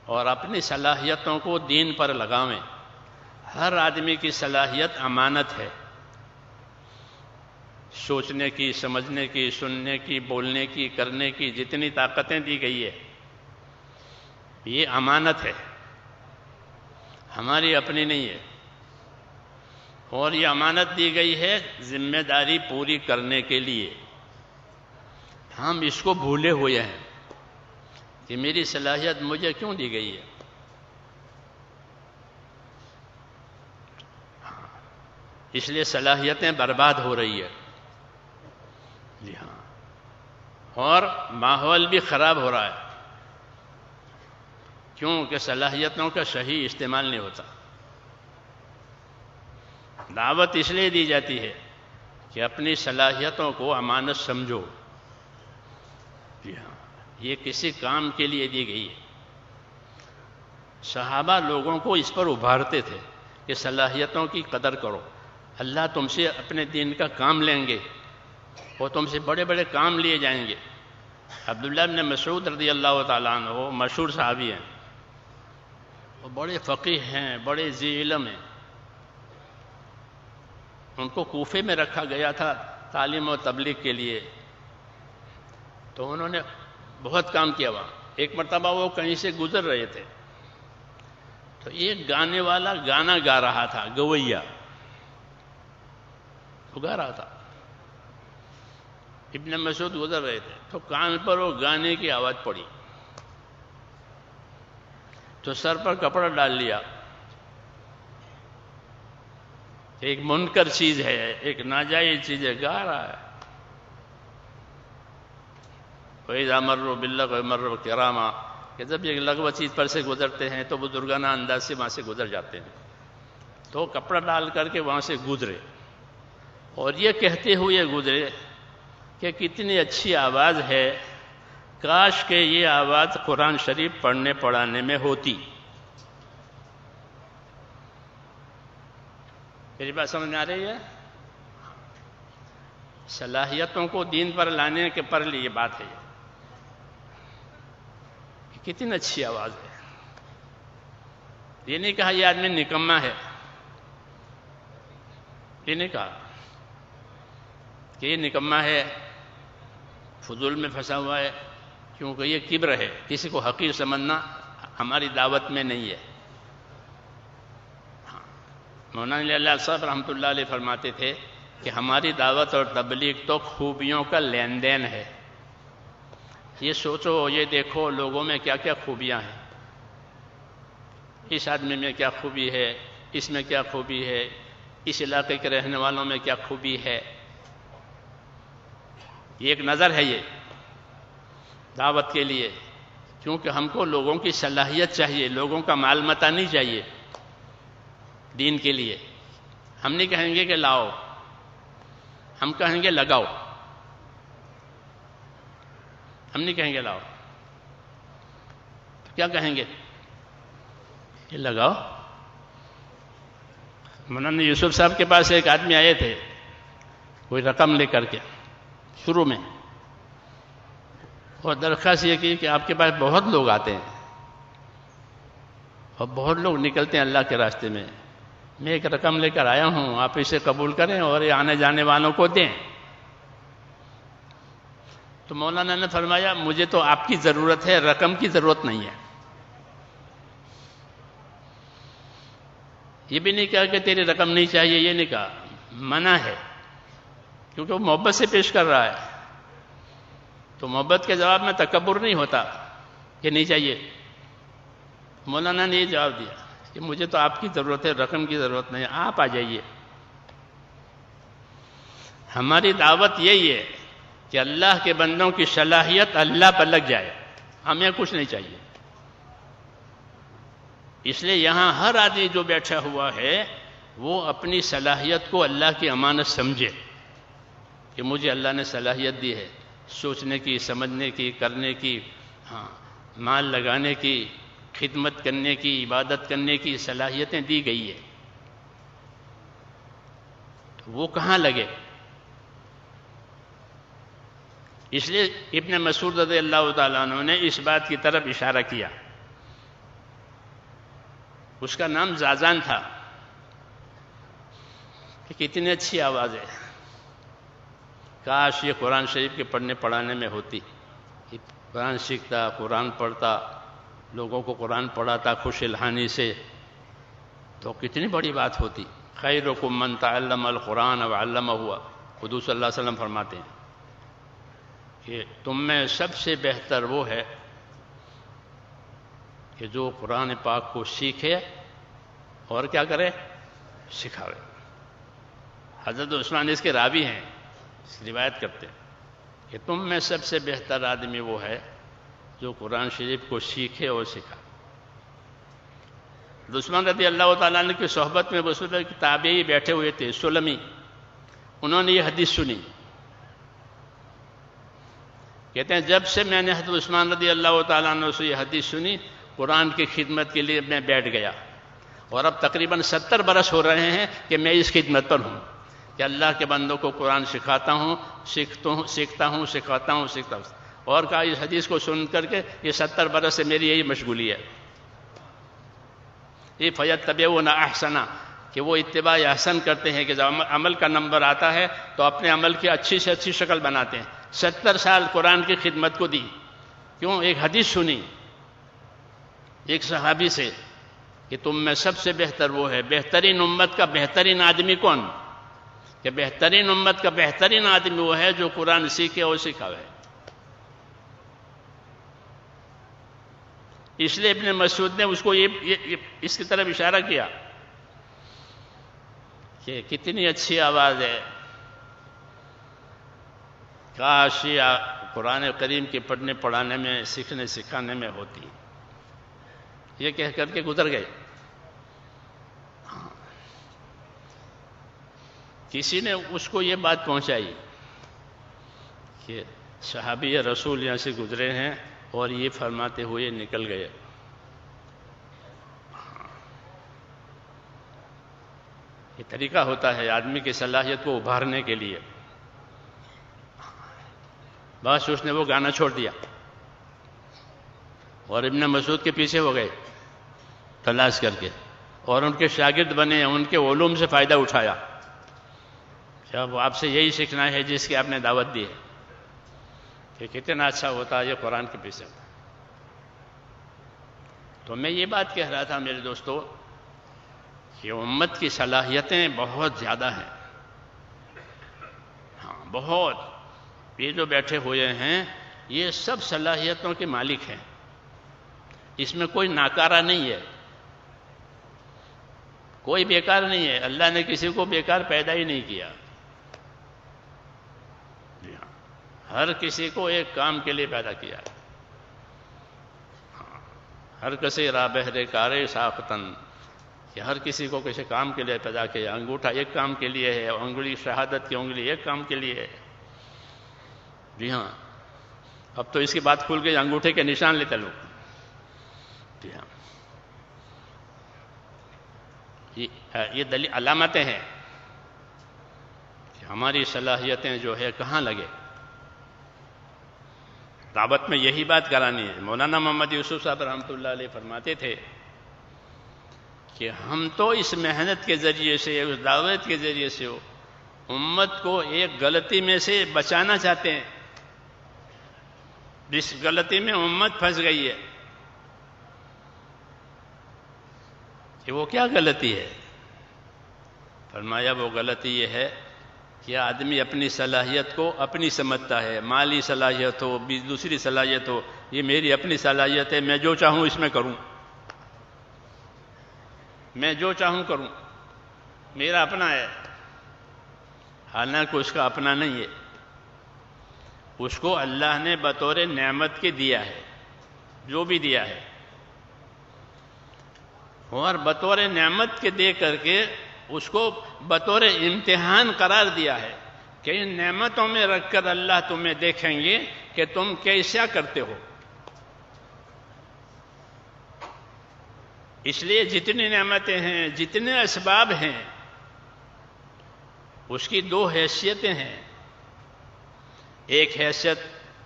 اور اپنی صلاحیتوں کو دین پر لگاویں۔ ہر آدمی کی صلاحیت امانت ہے، سوچنے کی، سمجھنے کی، سننے کی، بولنے کی، کرنے کی جتنی طاقتیں دی گئی ہے یہ امانت ہے، ہماری اپنی نہیں ہے، اور یہ امانت دی گئی ہے ذمہ داری پوری کرنے کے لیے۔ ہم اس کو بھولے ہوئے ہیں کہ میری صلاحیت مجھے کیوں دی گئی ہے۔ اس لیے صلاحیتیں برباد ہو رہی ہے، جی ہاں، اور ماحول بھی خراب ہو رہا ہے، کیونکہ صلاحیتوں کا صحیح استعمال نہیں ہوتا۔ دعوت اس لیے دی جاتی ہے کہ اپنی صلاحیتوں کو امانت سمجھو، جی ہاں، یہ کسی کام کے لیے دی گئی ہے۔ صحابہ لوگوں کو اس پر ابھارتے تھے کہ صلاحیتوں کی قدر کرو، اللہ تم سے اپنے دین کا کام لیں گے، وہ تم سے بڑے بڑے کام لیے جائیں گے۔ عبداللہ بن مسعود رضی اللہ تعالیٰ عنہ وہ مشہور صحابی ہیں، وہ بڑے فقیہ ہیں، بڑے ذی علم ہیں۔ ان کو کوفے میں رکھا گیا تھا تعلیم و تبلیغ کے لیے، تو انہوں نے بہت کام کیا وہاں۔ ایک مرتبہ وہ کہیں سے گزر رہے تھے تو ایک گانے والا گانا گا رہا تھا، گویا وہ گا رہا تھا، ابن مسعود گزر رہے تھے تو کان پر وہ گانے کی آواز پڑی، تو سر پر کپڑا ڈال لیا۔ ایک منکر چیز ہے، ایک ناجائز چیز ہے، گا رہا ہے۔ وَإِذَا مَرُّوا بِاللَّغْوِ مَرُّوا كِرَامًا، کہ جب یہ لغو چیز پر سے گزرتے ہیں تو بزرگانہ انداز سے وہاں سے گزر جاتے ہیں، تو کپڑا ڈال کر کے وہاں سے گزرے، اور یہ کہتے ہوئے گزرے کہ کتنی اچھی آواز ہے، کاش کہ یہ آواز قرآن شریف پڑھنے پڑھانے میں ہوتی۔ میری بات سمجھ میں آ رہی ہے؟ صلاحیتوں کو دین پر لانے کے پر لیے بات ہے، کتنی اچھی آواز ہے۔ یہ نہیں کہا یہ آدمی نکما ہے، یہ نہیں کہا کہ یہ نکما ہے، فضول میں پھنسا ہوا ہے، کیونکہ یہ کبر ہے، کسی کو حقیر سمجھنا ہماری دعوت میں نہیں ہے۔ مولانا علی اللہ صاحب رحمۃ اللہ علیہ فرماتے تھے کہ ہماری دعوت اور تبلیغ تو خوبیوں کا لین دین ہے۔ یہ سوچو، یہ دیکھو لوگوں میں کیا کیا خوبیاں ہیں، اس آدمی میں کیا خوبی ہے، اس میں کیا خوبی ہے، اس علاقے کے رہنے والوں میں کیا خوبی ہے۔ یہ ایک نظر ہے یہ دعوت کے لیے، کیونکہ ہم کو لوگوں کی صلاحیت چاہیے، لوگوں کا مال متا نہیں چاہیے دین کے لیے۔ ہم نہیں کہیں گے کہ لاؤ، ہم کہیں گے لگاؤ، ہم نہیں کہیں گے لاؤ، تو کیا کہیں گے؟ یہ لگاؤ۔ مولانا یوسف صاحب کے پاس ایک آدمی آئے تھے کوئی رقم لے کر کے، شروع میں اور درخواست یہ کی کہ آپ کے پاس بہت لوگ آتے ہیں اور بہت لوگ نکلتے ہیں اللہ کے راستے میں، میں ایک رقم لے کر آیا ہوں، آپ اسے قبول کریں اور یہ آنے جانے والوں کو دیں۔ تو مولانا نے فرمایا مجھے تو آپ کی ضرورت ہے، رقم کی ضرورت نہیں ہے۔ یہ بھی نہیں کہا کہ تیری رقم نہیں چاہیے، یہ نہیں کہا، منع ہے، کیونکہ وہ محبت سے پیش کر رہا ہے، تو محبت کے جواب میں تکبر نہیں ہوتا کہ نہیں چاہیے۔ مولانا نے یہ جواب دیا کہ مجھے تو آپ کی ضرورت ہے، رقم کی ضرورت نہیں ہے، آپ آ جائیے۔ ہماری دعوت یہی ہے کہ اللہ کے بندوں کی صلاحیت اللہ پر لگ جائے، ہمیں کچھ نہیں چاہیے۔ اس لیے یہاں ہر آدمی جو بیٹھا ہوا ہے وہ اپنی صلاحیت کو اللہ کی امانت سمجھے کہ مجھے اللہ نے صلاحیت دی ہے، سوچنے کی، سمجھنے کی، کرنے کی، مال لگانے کی، خدمت کرنے کی، عبادت کرنے کی صلاحیتیں دی گئی ہے، تو وہ کہاں لگے؟ اس لیے ابن مسعود رضی اللہ تعالیٰ عنہ نے اس بات کی طرف اشارہ کیا اس کا نام زازان تھا کہ کتنی اچھی آواز ہے، کاش یہ قرآن شریف کے پڑھنے پڑھانے میں ہوتی، قرآن سیکھتا، قرآن پڑھتا، لوگوں کو قرآن پڑھاتا خوش الحانی سے، تو کتنی بڑی بات ہوتی۔ خیرکم من تعلم القرآن وعلمہ، حضور صلی اللہ علیہ وسلم فرماتے ہیں کہ تم میں سب سے بہتر وہ ہے کہ جو قرآن پاک کو سیکھے اور کیا کرے، سکھاوے۔ حضرت عثمان اس کے راوی ہیں، اس کی روایت کرتے ہیں کہ تم میں سب سے بہتر آدمی وہ ہے جو قرآن شریف کو سیکھے اور سکھائے۔ عثمان رضی اللہ تعالیٰ عنہ کی صحبت میں اس وقت تابعی بیٹھے ہوئے تھے، سلمی، انہوں نے یہ حدیث سنی، کہتے ہیں جب سے میں نے حضرت عثمان رضی اللہ تعالیٰ عنہ سے یہ حدیث سنی، قرآن کی خدمت کے لیے میں بیٹھ گیا، اور اب تقریباً 70 برس ہو رہے ہیں کہ میں اس خدمت پر ہوں کہ اللہ کے بندوں کو قرآن سکھاتا ہوں، سیکھتا ہوں، سکھاتا ہوں، سیکھتا ہوں۔ اور کہا اس حدیث کو سن کر کے یہ 70 برس سے میری یہی مشغولی ہے۔ یہ فَيَتَّبِعُونَ أَحْسَنَ، کہ وہ اتباع احسن کرتے ہیں کہ جب عمل کا نمبر آتا ہے تو اپنے عمل کی اچھی سے اچھی شکل بناتے ہیں۔ 70 سال قرآن کی خدمت کو دی، کیوں؟ ایک حدیث سنی ایک صحابی سے کہ تم میں سب سے بہتر وہ ہے، بہترین امت کا بہترین آدمی کون؟ کہ بہترین امت کا بہترین آدمی وہ ہے جو قرآن سیکھے اور سکھاوے۔ اس لیے ابن مسعود نے اس کو اس کی طرف اشارہ کیا کہ کتنی اچھی آواز ہے، کاش یہ قرآن کریم کے پڑھنے پڑھانے میں، سیکھنے سکھانے میں ہوتی، یہ کہہ کر کے گزر گئے۔ کسی نے اس کو یہ بات پہنچائی کہ صحابی رسول یہاں سے گزرے ہیں اور یہ فرماتے ہوئے نکل گئے۔ یہ طریقہ ہوتا ہے آدمی کی صلاحیت کو ابھارنے کے لیے۔ بس اس نے وہ گانا چھوڑ دیا اور ابن مسعود کے پیچھے ہو گئے تلاش کر کے، اور ان کے شاگرد بنے، ان کے علوم سے فائدہ اٹھایا۔ جب آپ سے یہی سیکھنا ہے جس کی آپ نے دعوت دی ہے، کہ کتنا اچھا ہوتا ہے یہ قرآن کے پیچھے۔ تو میں یہ بات کہہ رہا تھا میرے دوستو کہ امت کی صلاحیتیں بہت زیادہ ہیں، ہاں بہت۔ یہ جو بیٹھے ہوئے ہیں یہ سب صلاحیتوں کے مالک ہیں، اس میں کوئی ناکارہ نہیں ہے، کوئی بیکار نہیں ہے۔ اللہ نے کسی کو بیکار پیدا ہی نہیں کیا، ہر کسی کو ایک کام کے لیے پیدا کیا۔ ہر کسی را بہرے کارے ساختن، کہ ہر کسی کو کسی کام کے لیے پیدا کیا۔ انگوٹھا ایک کام کے لیے ہے، انگلی شہادت کی انگلی ایک کام کے لیے ہے۔ جی ہاں، اب تو اس کی بات کھل گئی، انگوٹھے کے نشان لیتے لوگ۔ جی ہاں، یہ دلیل علامتیں ہیں کہ ہماری صلاحیتیں جو ہے کہاں لگے۔ دعوت میں یہی بات کرانی ہے۔ مولانا محمد یوسف صاحب رحمۃ اللہ علیہ فرماتے تھے کہ ہم تو اس محنت کے ذریعے سے، اس دعوت کے ذریعے سے امت کو ایک غلطی میں سے بچانا چاہتے ہیں، جس غلطی میں امت پھنس گئی ہے۔ کہ وہ کیا غلطی ہے؟ فرمایا وہ غلطی یہ ہے کہ آدمی اپنی صلاحیت کو اپنی سمجھتا ہے، مالی صلاحیت ہو، دوسری صلاحیت ہو، یہ میری اپنی صلاحیت ہے، میں جو چاہوں اس میں کروں، میں جو چاہوں کروں، میرا اپنا ہے۔ حالانکہ اس کا اپنا نہیں ہے، اس کو اللہ نے بطور نعمت کے دیا ہے، جو بھی دیا ہے، اور بطور نعمت کے دے کر کے اس کو بطور امتحان قرار دیا ہے کہ ان نعمتوں میں رکھ کر اللہ تمہیں دیکھیں گے کہ تم کیسا کرتے ہو۔ اس لیے جتنی نعمتیں ہیں، جتنے اسباب ہیں، اس کی دو حیثیتیں ہیں۔ ایک حیثیت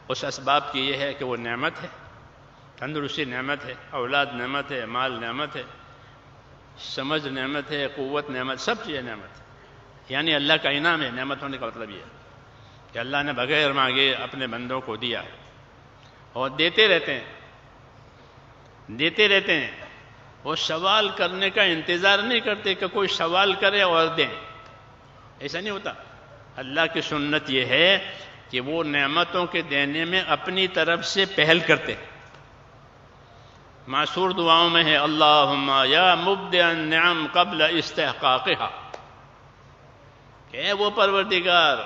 اس اسباب کی یہ ہے کہ وہ نعمت ہے، تندرستی نعمت ہے، اولاد نعمت ہے، مال نعمت ہے۔ سمجھ نعمت ہے، قوت نعمت، سب چیزیں نعمت ہے، یعنی اللہ کا انعام ہے۔ نعمت ہونے کا مطلب یہ ہے کہ اللہ نے بغیر مانگے اپنے بندوں کو دیا اور دیتے رہتے ہیں، دیتے رہتے ہیں۔ وہ سوال کرنے کا انتظار نہیں کرتے کہ کوئی سوال کرے اور دیں، ایسا نہیں ہوتا۔ اللہ کی سنت یہ ہے کہ وہ نعمتوں کے دینے میں اپنی طرف سے پہل کرتے ہیں۔ معصور دعاؤں میں ہے اللہم یا مبدع النعم قبل استحقاقها، کہ اے وہ پروردگار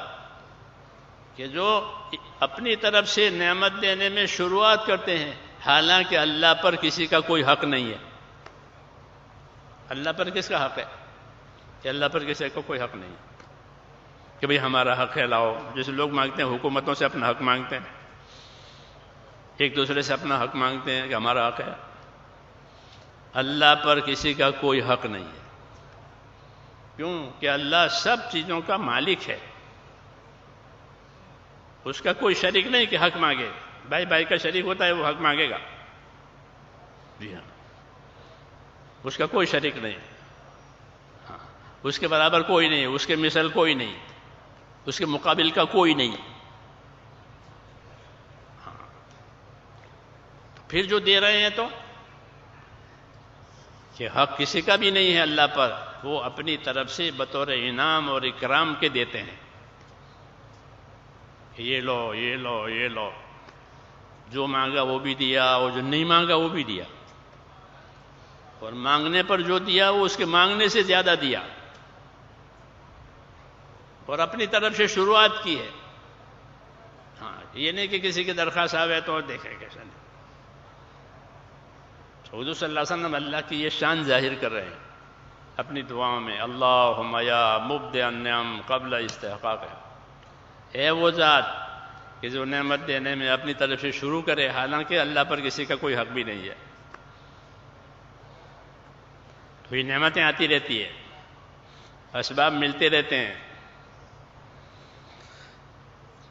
کہ جو اپنی طرف سے نعمت دینے میں شروعات کرتے ہیں حالانکہ اللہ پر کسی کا کوئی حق نہیں ہے۔ اللہ پر کس کا حق ہے؟ کہ اللہ پر کسی کا کوئی حق نہیں ہے کہ بھئی ہمارا حق ہے لاؤ، جیسے لوگ مانگتے ہیں، حکومتوں سے اپنا حق مانگتے ہیں، ایک دوسرے سے اپنا حق مانگتے ہیں کہ ہمارا حق ہے۔ اللہ پر کسی کا کوئی حق نہیں ہے، کیوں کہ اللہ سب چیزوں کا مالک ہے، اس کا کوئی شریک نہیں کہ حق مانگے۔ بھائی بھائی کا شریک ہوتا ہے، وہ حق مانگے گا، جی ہاں، اس کا کوئی شریک نہیں، ہاں، اس کے برابر کوئی نہیں، اس کے مثل کوئی نہیں، اس کے مقابل کا کوئی نہیں۔ ہاں، پھر جو دے رہے ہیں تو کہ حق کسی کا بھی نہیں ہے اللہ پر، وہ اپنی طرف سے بطور انعام اور اکرام کے دیتے ہیں، یہ لو یہ لو یہ لو، جو مانگا وہ بھی دیا اور جو نہیں مانگا وہ بھی دیا، اور مانگنے پر جو دیا وہ اس کے مانگنے سے زیادہ دیا، اور اپنی طرف سے شروعات کی ہے۔ ہاں، یہ نہیں کہ کسی کی درخواست آوے تو دیکھے کیسا نہیں۔ حضور صلی اللہ علیہ وسلم اللہ کی یہ شان ظاہر کر رہے ہیں اپنی دعاؤں میں، اللہم یا مبدع النعم قبل استحقاقها، اے وہ ذات کہ جو نعمت دینے میں اپنی طرف سے شروع کرے حالانکہ اللہ پر کسی کا کوئی حق بھی نہیں ہے۔ تو یہ نعمتیں آتی رہتی ہے، اسباب ملتے رہتے ہیں۔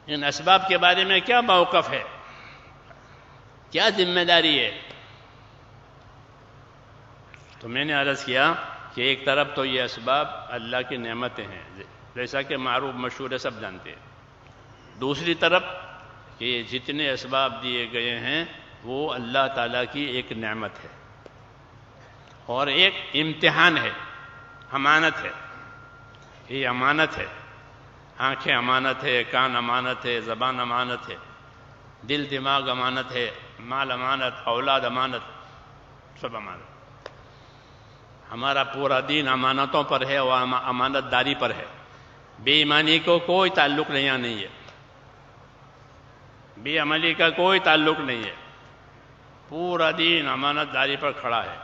ان اسباب کے بارے میں کیا موقف ہے، کیا ذمہ داری ہے؟ تو میں نے عرض کیا کہ ایک طرف تو یہ اسباب اللہ کی نعمتیں ہیں، جیسا کہ معروف مشہور ہے، سب جانتے ہیں۔ دوسری طرف کہ یہ جتنے اسباب دیے گئے ہیں وہ اللہ تعالیٰ کی ایک نعمت ہے اور ایک امتحان ہے، امانت ہے۔ یہ امانت ہے، آنکھیں امانت ہے، کان امانت ہے، زبان امانت ہے، دل دماغ امانت ہے، مال امانت، اولاد امانت، سب امانت۔ ہمارا پورا دین امانتوں پر ہے اور امانت داری پر ہے، بے ایمانی کو کوئی تعلق نہیں ہے، بے عملی کا کوئی تعلق نہیں ہے، پورا دین امانت داری پر کھڑا ہے۔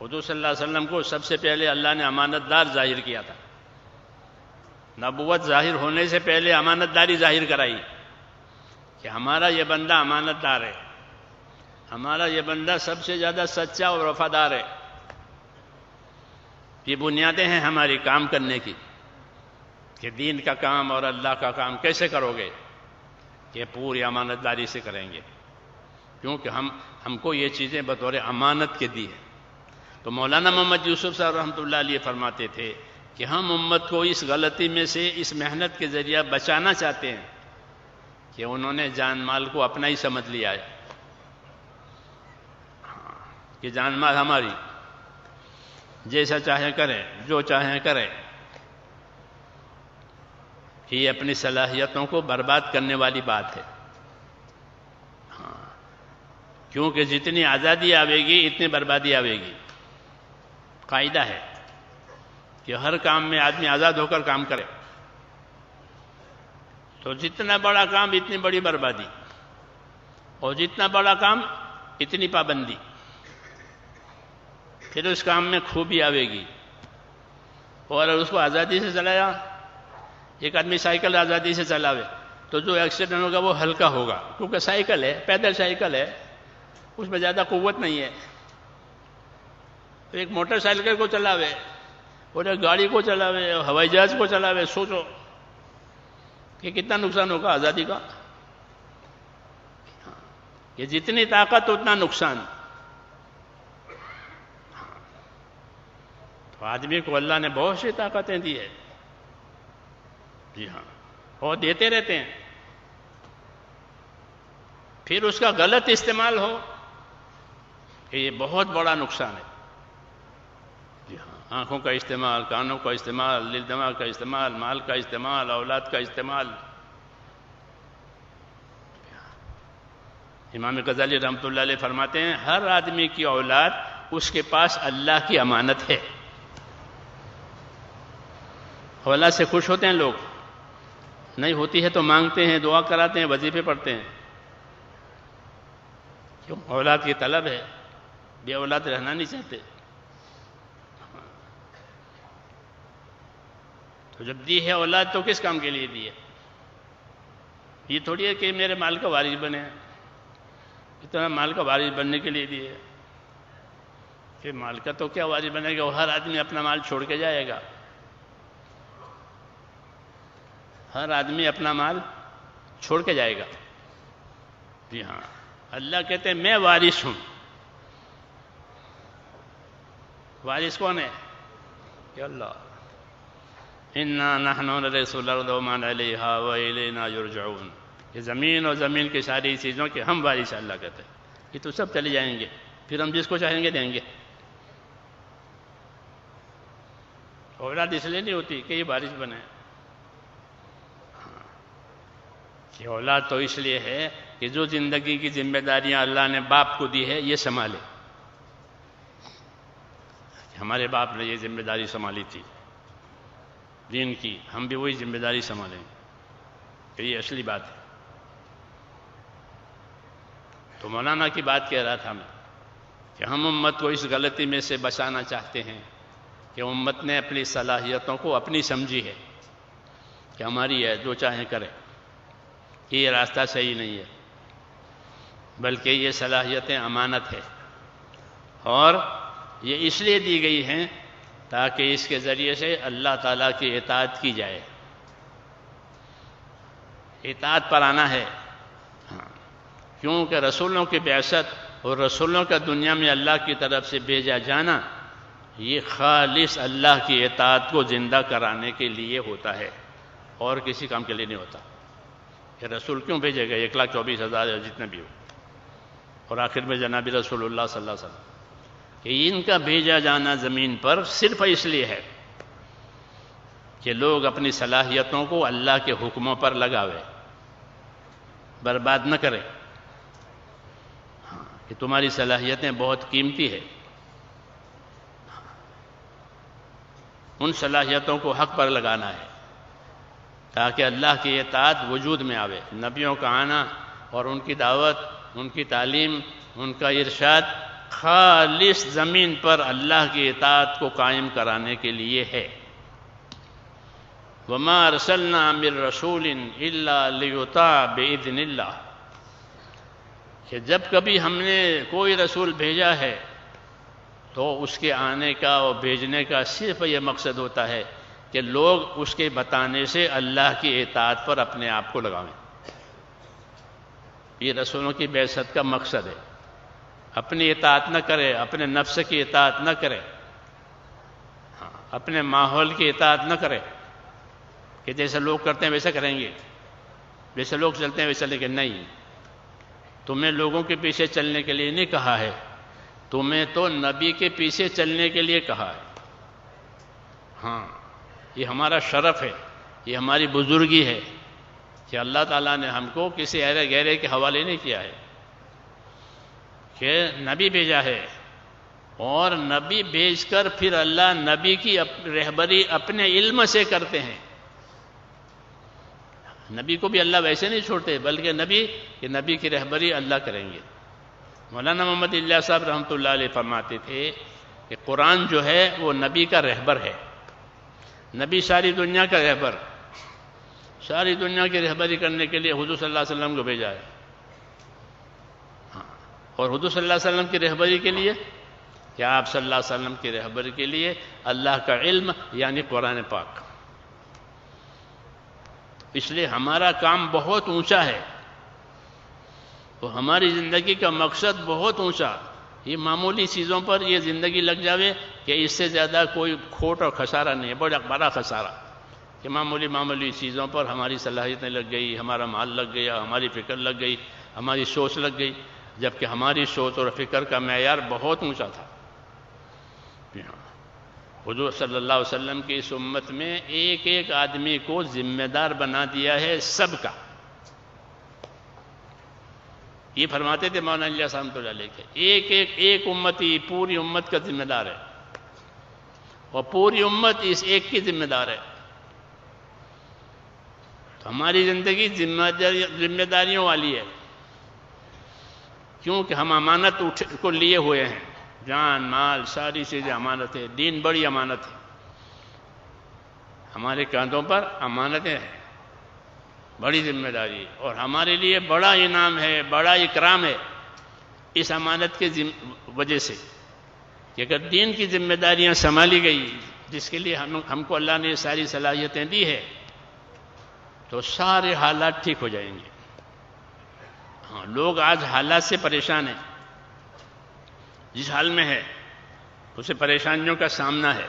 حضور صلی اللہ علیہ وسلم کو سب سے پہلے اللہ نے امانت دار ظاہر کیا تھا، نبوت ظاہر ہونے سے پہلے امانت داری ظاہر کرائی کہ ہمارا یہ بندہ امانت دار ہے، ہمارا یہ بندہ سب سے زیادہ سچا اور وفادار ہے۔ یہ بنیادیں ہیں ہماری کام کرنے کی کہ دین کا کام اور اللہ کا کام کیسے کرو گے، کہ پوری امانت داری سے کریں گے، کیونکہ ہم کو یہ چیزیں بطور امانت کے دی ہیں۔ تو مولانا محمد یوسف صاحب رحمۃ اللہ علیہ فرماتے تھے کہ ہم امت کو اس غلطی میں سے اس محنت کے ذریعہ بچانا چاہتے ہیں کہ انہوں نے جان مال کو اپنا ہی سمجھ لیا ہے، کہ جان مال ہماری، جیسا چاہے کریں، جو چاہیں کریں۔ یہ اپنی صلاحیتوں کو برباد کرنے والی بات ہے، کیونکہ جتنی آزادی آوے گی اتنی بربادی آوے گی۔ قاعدہ ہے کہ ہر کام میں آدمی آزاد ہو کر کام کرے، تو جتنا بڑا کام اتنی بڑی بربادی، اور جتنا بڑا کام اتنی پابندی، پھر اس کام میں خوبی آوے گی۔ اور اگر اس کو آزادی سے چلایا، ایک آدمی سائیکل آزادی سے چلاوے تو جو ایکسیڈنٹ ہوگا وہ ہلکا ہوگا، کیونکہ سائیکل ہے، پیدل سائیکل ہے، اس میں زیادہ قوت نہیں ہے۔ تو ایک موٹر سائیکل کو چلاوے اور ایک گاڑی کو چلاوے، ہوائی جہاز کو چلاوے، سوچو کہ کتنا نقصان ہوگا آزادی کا۔ کہ جتنی طاقت اتنا نقصان۔ تو آدمی کو اللہ نے بہت سی طاقتیں دی ہے، جی ہاں، اور دیتے رہتے ہیں، پھر اس کا غلط استعمال ہو کہ یہ بہت بڑا نقصان ہے، جی ہاں، آنکھوں کا استعمال، کانوں کا استعمال، دل دماغ کا استعمال، مال کا استعمال، اولاد کا استعمال۔ امام غزالی رحمۃ اللہ علیہ فرماتے ہیں ہر آدمی کی اولاد اس کے پاس اللہ کی امانت ہے۔ اولاد سے خوش ہوتے ہیں لوگ، نہیں ہوتی ہے تو مانگتے ہیں، دعا کراتے ہیں، وظیفے پڑھتے ہیں، کیوں؟ اولاد کی طلب ہے، بے اولاد رہنا نہیں چاہتے۔ تو جب دی ہے اولاد تو کس کام کے لیے دی ہے؟ یہ تھوڑی ہے کہ میرے مال کا وارث بنے، اتنا مال کا وارث بننے کے لیے دی ہے کہ مال کا تو کیا وارث بنے گا، وہ ہر آدمی اپنا مال چھوڑ کے جائے گا، ہر آدمی اپنا مال چھوڑ کے جائے گا، جی ہاں۔ اللہ کہتے ہیں میں وارث ہوں۔ وارث کون ہے؟ کہ اللہ، اِنَّا نَحْنُ نَرِثُ الْأَرْضَ وَمَنْ عَلَيْهَا وَإِلَيْنَا يُرْجَعُونَ، یہ زمین اور زمین کی ساری چیزوں کے ہم وارث اللہ کہتے ہیں، یہ تو سب چلے جائیں گے، پھر ہم جس کو چاہیں گے دیں گے۔ اولاد اس لیے نہیں ہوتی کہ یہ وارث بنے، یہ اولاد تو اس لیے ہے کہ جو زندگی کی ذمہ داریاں اللہ نے باپ کو دی ہے یہ سنبھالے۔ ہمارے باپ نے یہ ذمہ داری سنبھالی تھی دین کی، ہم بھی وہی ذمہ داری سنبھالیں، کہ یہ اصلی بات ہے۔ تو مولانا کی بات کہہ رہا تھا میں کہ ہم امت کو اس غلطی میں سے بچانا چاہتے ہیں کہ امت نے اپنی صلاحیتوں کو اپنی سمجھی ہے کہ ہماری ہے، جو چاہیں کریں، یہ راستہ صحیح نہیں ہے، بلکہ یہ صلاحیتیں امانت ہے، اور یہ اس لیے دی گئی ہیں تاکہ اس کے ذریعے سے اللہ تعالیٰ کی اطاعت کی جائے، اطاعت پر آنا ہے، کیونکہ رسولوں کی بعثت اور رسولوں کا دنیا میں اللہ کی طرف سے بھیجا جانا یہ خالص اللہ کی اطاعت کو زندہ کرانے کے لیے ہوتا ہے، اور کسی کام کے لیے نہیں ہوتا۔ کہ رسول کیوں بھیجے گئے 1,24,000 جتنے بھی ہو، اور آخر میں جناب رسول اللہ صلی اللہ علیہ وسلم، کہ ان کا بھیجا جانا زمین پر صرف اس لیے ہے کہ لوگ اپنی صلاحیتوں کو اللہ کے حکموں پر لگاوے، برباد نہ کرے، کہ تمہاری صلاحیتیں بہت قیمتی ہے، ان صلاحیتوں کو حق پر لگانا ہے تاکہ اللہ کی اطاعت وجود میں آوے۔ نبیوں کا آنا اور ان کی دعوت، ان کی تعلیم، ان کا ارشاد خالص زمین پر اللہ کی اطاعت کو قائم کرانے کے لیے ہے۔ وَمَا أَرْسَلْنَا مِن رَّسُولٍ إِلَّا لِيُطَاعَ بِإِذْنِ اللَّهِ، کہ جب کبھی ہم نے کوئی رسول بھیجا ہے تو اس کے آنے کا اور بھیجنے کا صرف یہ مقصد ہوتا ہے کہ لوگ اس کے بتانے سے اللہ کی اطاعت پر اپنے آپ کو لگائیں۔ یہ رسولوں کی بعثت کا مقصد ہے، اپنی اطاعت نہ کرے، اپنے نفس کی اطاعت نہ کرے، اپنے ماحول کی اطاعت نہ کرے کہ جیسے لوگ کرتے ہیں ویسے کریں گے، جیسے لوگ چلتے ہیں ویسے چلیں گے۔ نہیں، تمہیں لوگوں کے پیچھے چلنے کے لیے نہیں کہا ہے، تمہیں تو نبی کے پیچھے چلنے کے لیے کہا ہے۔ ہاں، یہ ہمارا شرف ہے، یہ ہماری بزرگی ہے کہ اللہ تعالیٰ نے ہم کو کسی ایرے گہرے کے حوالے نہیں کیا ہے، کہ نبی بھیجا ہے، اور نبی بھیج کر پھر اللہ نبی کی رہبری اپنے علم سے کرتے ہیں۔ نبی کو بھی اللہ ویسے نہیں چھوڑتے، بلکہ نبی کی رہبری اللہ کریں گے۔ مولانا محمد الیاس صاحب رحمۃ اللہ علیہ فرماتے تھے کہ قرآن جو ہے وہ نبی کا رہبر ہے، نبی ساری دنیا کا رہبر، ساری دنیا کی رہبری کرنے کے لیے حضور صلی اللہ علیہ وسلم کو بھیجا ہے، اور حضور صلی اللہ علیہ وسلم کی رہبری کے لیے کہ آپ صلی اللہ علیہ وسلم کی رہبری کے لیے اللہ کا علم یعنی قرآن پاک۔ اس لیے ہمارا کام بہت اونچا ہے، تو ہماری زندگی کا مقصد بہت اونچا، یہ معمولی چیزوں پر یہ زندگی لگ جاوے کہ اس سے زیادہ کوئی کھوٹ اور خسارہ نہیں ہے، بڑا خسارہ کہ معمولی چیزوں پر ہماری صلاحیتیں لگ گئی، ہمارا مال لگ گیا، ہماری فکر لگ گئی، ہماری سوچ لگ گئی، جبکہ ہماری سوچ اور فکر کا معیار بہت اونچا تھا۔ حضور صلی اللہ علیہ وسلم کی اس امت میں ایک ایک آدمی کو ذمہ دار بنا دیا ہے سب کا۔ یہ فرماتے تھے مولانا الیاس رحمۃ اللہ علیہ کہ ایک امتی پوری امت کا ذمہ دار ہے، اور پوری امت اس ایک کی ذمہ دار ہے۔ تو ہماری زندگی ذمہ داریوں والی ہے، کیونکہ ہم امانت کو لیے ہوئے ہیں، جان مال ساری چیزیں امانت ہے، دین بڑی امانت ہے، ہمارے کاندھوں پر امانتیں ہیں، بڑی ذمہ داری، اور ہمارے لیے بڑا انعام ہے، بڑا اکرام ہے اس امانت کے وجہ سے کہ اگر دین کی ذمہ داریاں سنبھالی گئی، جس کے لیے ہم کو اللہ نے ساری صلاحیتیں دی ہے، تو سارے حالات ٹھیک ہو جائیں گے۔ ہاں، لوگ آج حالات سے پریشان ہیں، جس حال میں ہے اسے پریشانیوں کا سامنا ہے،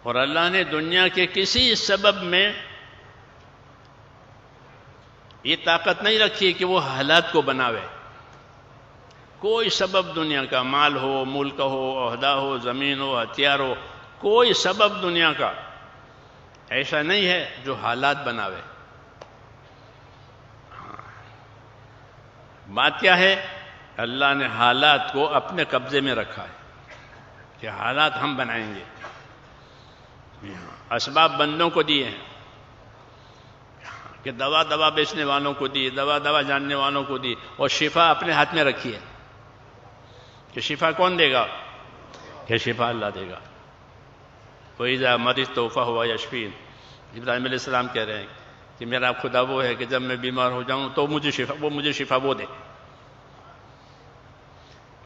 اور اللہ نے دنیا کے کسی سبب میں یہ طاقت نہیں رکھی کہ وہ حالات کو بناوے۔ کوئی سبب دنیا کا، مال ہو، ملک ہو، عہدہ ہو، زمین ہو، ہتھیار ہو، کوئی سبب دنیا کا ایسا نہیں ہے جو حالات بناوے۔ بات کیا ہے؟ اللہ نے حالات کو اپنے قبضے میں رکھا ہے کہ حالات ہم بنائیں گے۔ اسباب بندوں کو دیے ہیں کہ دوا بیچنے والوں کو دی، دوا جاننے والوں کو دی، اور شفا اپنے ہاتھ میں رکھی ہے کہ شفا کون دے گا؟ کہ شفا اللہ دے گا۔ وَإِذَا مَرِضْتُ فَهُوَ يَشْفِينِ۔ ابراہیم علیہ السلام کہہ رہے ہیں کہ میرا خدا وہ ہے کہ جب میں بیمار ہو جاؤں تو مجھے شفا وہ دے۔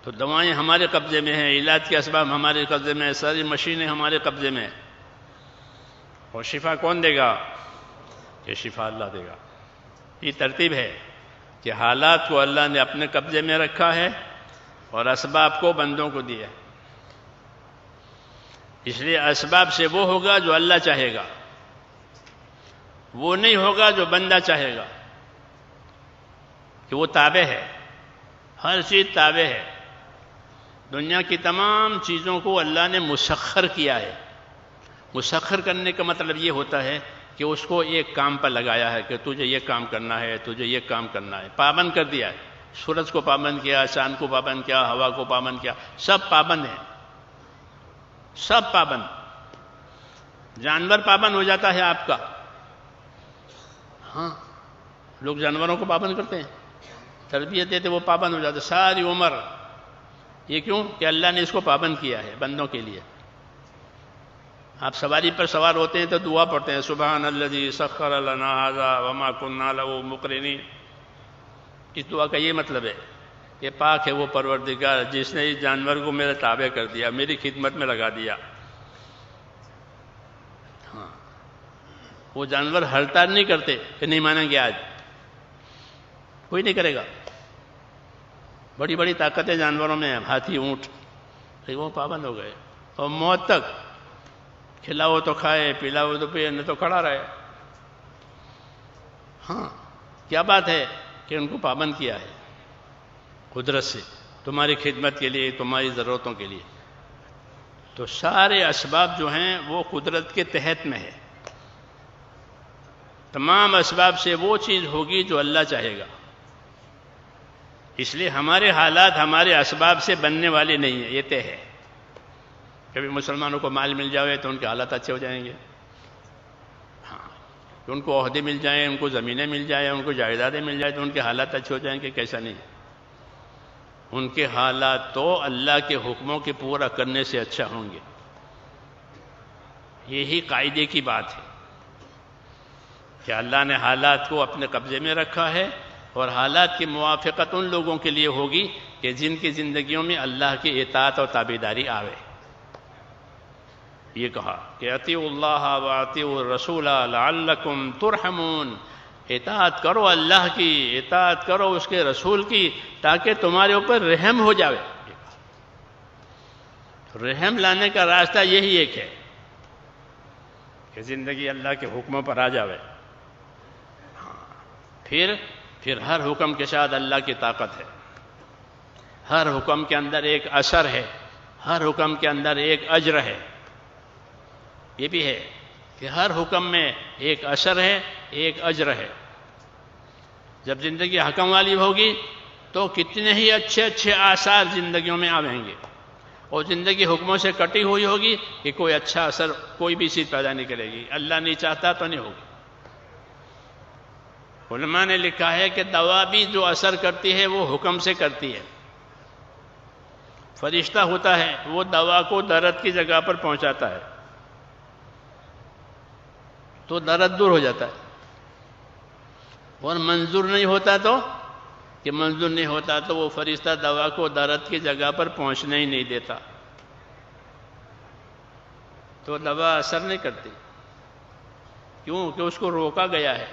تو دوائیں ہمارے قبضے میں ہیں، علاج کے اسباب ہمارے قبضے میں ہیں، ساری مشینیں ہمارے قبضے میں ہیں، اور شفا کون دے گا؟ کہ شفا اللہ دے گا۔ یہ ترتیب ہے کہ حالات کو اللہ نے اپنے قبضے میں رکھا ہے اور اسباب کو بندوں کو دیا۔ اس لیے اسباب سے وہ ہوگا جو اللہ چاہے گا، وہ نہیں ہوگا جو بندہ چاہے گا، کہ وہ تابع ہے، ہر چیز تابع ہے۔ دنیا کی تمام چیزوں کو اللہ نے مسخر کیا ہے۔ مسخر کرنے کا مطلب یہ ہوتا ہے کہ اس کو ایک کام پر لگایا ہے کہ تجھے یہ کام کرنا ہے، تجھے یہ کام کرنا ہے، پابند کر دیا ہے۔ سورج کو پابند کیا، چاند کو پابند کیا، ہوا کو پابند کیا، سب پابند ہیں، سب پابند۔ جانور پابند ہو جاتا ہے آپ کا، ہاں، لوگ جانوروں کو پابند کرتے ہیں، تربیت دیتے، وہ پابند ہو جاتے ساری عمر۔ یہ کیوں؟ کہ اللہ نے اس کو پابند کیا ہے بندوں کے لیے۔ آپ سواری پر سوار ہوتے ہیں تو دعا پڑھتے ہیں، سبحان الذی سخر لنا ھذا وما كنا له مقرنین۔ اس دعا کا یہ مطلب ہے کہ پاک ہے وہ پروردگار جس نے اس جانور کو میرے تابع کر دیا، میری خدمت میں لگا دیا۔ ہاں، وہ جانور ہڑتال نہیں کرتے کہ نہیں مانیں گے، آج کوئی نہیں کرے گا۔ بڑی بڑی طاقتیں جانوروں میں ہیں، ہاتھی، اونٹ، وہ پابند ہو گئے، اور موت تک کھلاؤ تو کھائے، پلاؤ تو پیے، نہ تو کھڑا رہے۔ ہاں، کیا بات ہے کہ ان کو پابند کیا ہے قدرت سے، تمہاری خدمت کے لیے، تمہاری ضرورتوں کے لیے۔ تو سارے اسباب جو ہیں وہ قدرت کے تحت میں ہے۔ تمام اسباب سے وہ چیز ہوگی جو اللہ چاہے گا۔ اس لیے ہمارے حالات ہمارے اسباب سے بننے والے نہیں ہیں، یہ طے ہے۔ کبھی مسلمانوں کو مال مل جائے تو ان کے حالات اچھے ہو جائیں گے، ہاں، کہ ان کو عہدے مل جائیں، ان کو زمینیں مل جائیں، ان کو جائیدادیں مل جائیں تو ان کے حالات اچھے ہو جائیں گے، کیسا نہیں؟ ان کے حالات تو اللہ کے حکموں کے پورا کرنے سے اچھا ہوں گے۔ یہی قاعدے کی بات ہے کہ اللہ نے حالات کو اپنے قبضے میں رکھا ہے، اور حالات کی موافقت ان لوگوں کے لیے ہوگی کہ جن کی زندگیوں میں اللہ کی اطاعت اور تابعداری آوے۔ یہ کہا کہ اطیعوا اللہ واطیعوا الرسول لعلکم ترحمون، اطاعت کرو اللہ کی، اطاعت کرو اس کے رسول کی، تاکہ تمہارے اوپر رحم ہو جاوے۔ رحم لانے کا راستہ یہی ایک ہے کہ زندگی اللہ کے حکموں پر آ جاوے. پھر ہر حکم کے ساتھ اللہ کی طاقت ہے. ہر حکم کے اندر ایک اثر ہے، ہر حکم کے اندر ایک اجر ہے. یہ بھی ہے کہ ہر حکم میں ایک اثر ہے، ایک اجر ہے. جب زندگی حکم والی ہوگی تو کتنے ہی اچھے اچھے آثار زندگیوں میں آویں گے، اور زندگی حکموں سے کٹی ہوئی ہوگی کہ کوئی اچھا اثر کوئی بھی چیز پیدا نہیں کرے گی. اللہ نہیں چاہتا تو نہیں ہوگی. علماء نے لکھا ہے کہ دوا بھی جو اثر کرتی ہے وہ حکم سے کرتی ہے. فرشتہ ہوتا ہے وہ دوا کو درد کی جگہ پر پہنچاتا ہے تو درد دور ہو جاتا ہے. اور منظور نہیں ہوتا تو وہ فرشتہ دوا کو درد کی جگہ پر پہنچنے ہی نہیں دیتا، تو دوا اثر نہیں کرتی. کیوں؟ کہ اس کو روکا گیا ہے.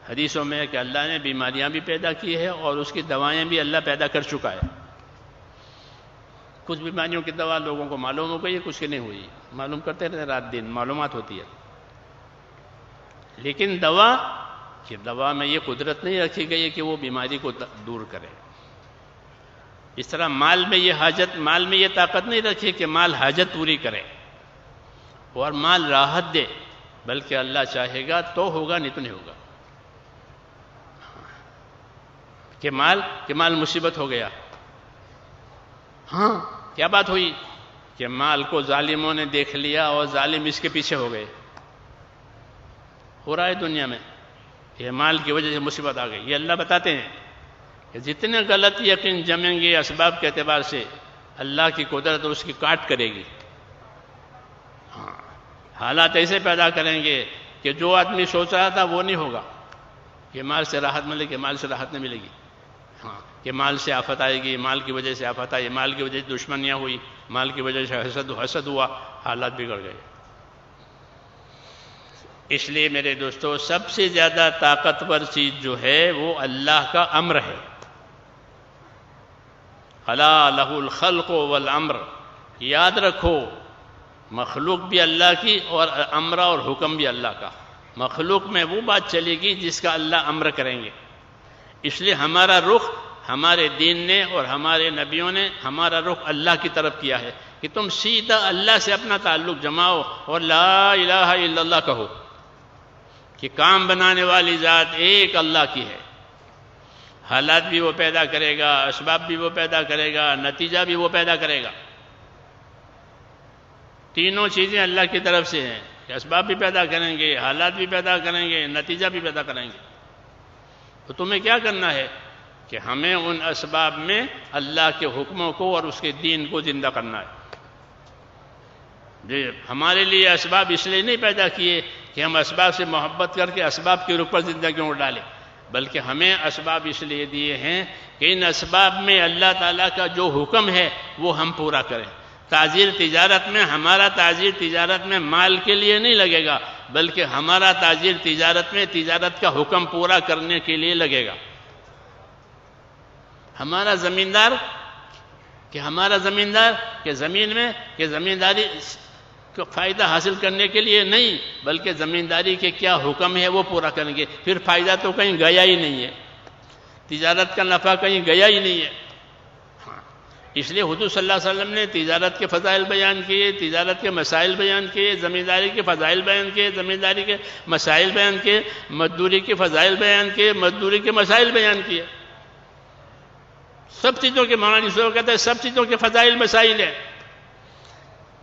حدیثوں میں ہے کہ اللہ نے بیماریاں بھی پیدا کی ہے اور اس کی دوائیں بھی اللہ پیدا کر چکا ہے. کچھ بیماریوں کی دوا لوگوں کو معلوم ہو گئی ہے، کچھ کی نہیں ہوئی. معلوم کرتے رہتے رات دن، معلومات ہوتی ہے. لیکن دوا میں یہ قدرت نہیں رکھی گئی ہے کہ وہ بیماری کو دور کرے. اس طرح مال میں یہ طاقت نہیں رکھی کہ مال حاجت پوری کرے اور مال راحت دے، بلکہ اللہ چاہے گا تو ہوگا، نہیں تو نہیں ہوگا. کہ مال مصیبت ہو گیا. ہاں، کیا بات ہوئی کہ مال کو ظالموں نے دیکھ لیا اور ظالم اس کے پیچھے ہو گئے. ہو رہا ہے دنیا میں کہ مال کی وجہ سے مصیبت آ گئی. یہ اللہ بتاتے ہیں کہ جتنے غلط یقین جمیں گے اسباب کے اعتبار سے، اللہ کی قدرت اس کی کاٹ کرے گی. ہاں، حالات ایسے پیدا کریں گے کہ جو آدمی سوچ رہا تھا وہ نہیں ہوگا. کہ مال سے راحت ملے گی، مال سے راحت نہیں ملے گی. ہاں، کہ مال سے آفت آئے گی، مال کی وجہ سے آفت آئی، مال کی وجہ سے دشمنیاں ہوئی، مال کی وجہ سے حسد ہوا، حالات بگڑ گئے. اس لیے میرے دوستو، سب سے زیادہ طاقتور چیز جو ہے وہ اللہ کا امر ہے. الا لہ الخلق والامر. یاد رکھو، مخلوق بھی اللہ کی اور امر اور حکم بھی اللہ کا. مخلوق میں وہ بات چلے گی جس کا اللہ امر کریں گے. اس لیے ہمارا رخ ہمارے دین نے اور ہمارے نبیوں نے ہمارا رخ اللہ کی طرف کیا ہے کہ تم سیدھا اللہ سے اپنا تعلق جماؤ اور لا الہ الا اللہ کہو کہ کام بنانے والی ذات ایک اللہ کی ہے. حالات بھی وہ پیدا کرے گا، اسباب بھی وہ پیدا کرے گا، نتیجہ بھی وہ پیدا کرے گا. تینوں چیزیں اللہ کی طرف سے ہیں کہ اسباب بھی پیدا کریں گے، حالات بھی پیدا کریں گے، نتیجہ بھی پیدا کریں گے. تو تمہیں کیا کرنا ہے کہ ہمیں ان اسباب میں اللہ کے حکموں کو اور اس کے دین کو زندہ کرنا ہے. ہمارے لیے اسباب اس لیے نہیں پیدا کیے کہ ہم اسباب سے محبت کر کے اسباب کے اوپر زندگیوں کو ڈالیں، بلکہ ہمیں اسباب اس لیے دیے ہیں کہ ان اسباب میں اللہ تعالیٰ کا جو حکم ہے وہ ہم پورا کریں. تاجر تجارت میں ہمارا تاجر تجارت میں مال کے لیے نہیں لگے گا، بلکہ ہمارا تاجر تجارت میں تجارت کا حکم پورا کرنے کے لیے لگے گا. ہمارا زمیندار کہ زمین میں کہ زمینداری کو فائدہ حاصل کرنے کے لیے نہیں، بلکہ زمینداری کے کیا حکم ہے وہ پورا کریں گے. پھر فائدہ تو کہیں گیا ہی نہیں ہے، تجارت کا نفع کہیں گیا ہی نہیں ہے. اس لیے حضور صلی اللہ علیہ وسلم نے تجارت کے فضائل بیان کیے، تجارت کے مسائل بیان کیے، زمینداری کے فضائل بیان کیے، زمینداری کے مسائل بیان کیے، مزدوری کے فضائل بیان کیے، مزدوری کے مسائل بیان کیے. سب چیزوں کے مولانا جسے کہتے ہیں سب چیزوں کے فضائل مسائل ہیں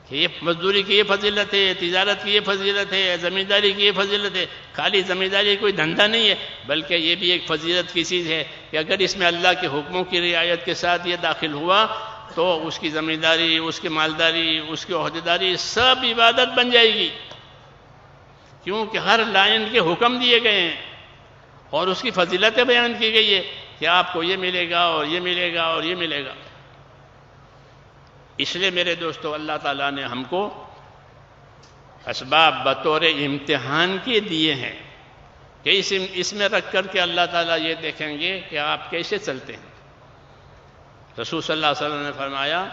کہ یہ مزدوری کی یہ فضیلت ہے، تجارت کی یہ فضیلت ہے، زمینداری کی یہ فضیلت ہے. خالی زمینداری کوئی دھندا نہیں ہے، بلکہ یہ بھی ایک فضیلت کی چیز ہے کہ اگر اس میں اللہ کے حکموں کی رعایت کے ساتھ یہ داخل ہوا تو اس کی زمینداری، اس کی مالداری، اس کی عہدیداری سب عبادت بن جائے گی. کیونکہ ہر لائن کے حکم دیے گئے ہیں اور اس کی فضیلتیں بیان کی گئی ہے کہ آپ کو یہ ملے گا اور یہ ملے گا اور یہ ملے گا. اس لیے میرے دوستو، اللہ تعالیٰ نے ہم کو اسباب بطور امتحان کے دیے ہیں کہ اس میں رکھ کر کے اللہ تعالیٰ یہ دیکھیں گے کہ آپ کیسے چلتے ہیں. رسول صلی اللہ علیہ وسلم نے فرمایا،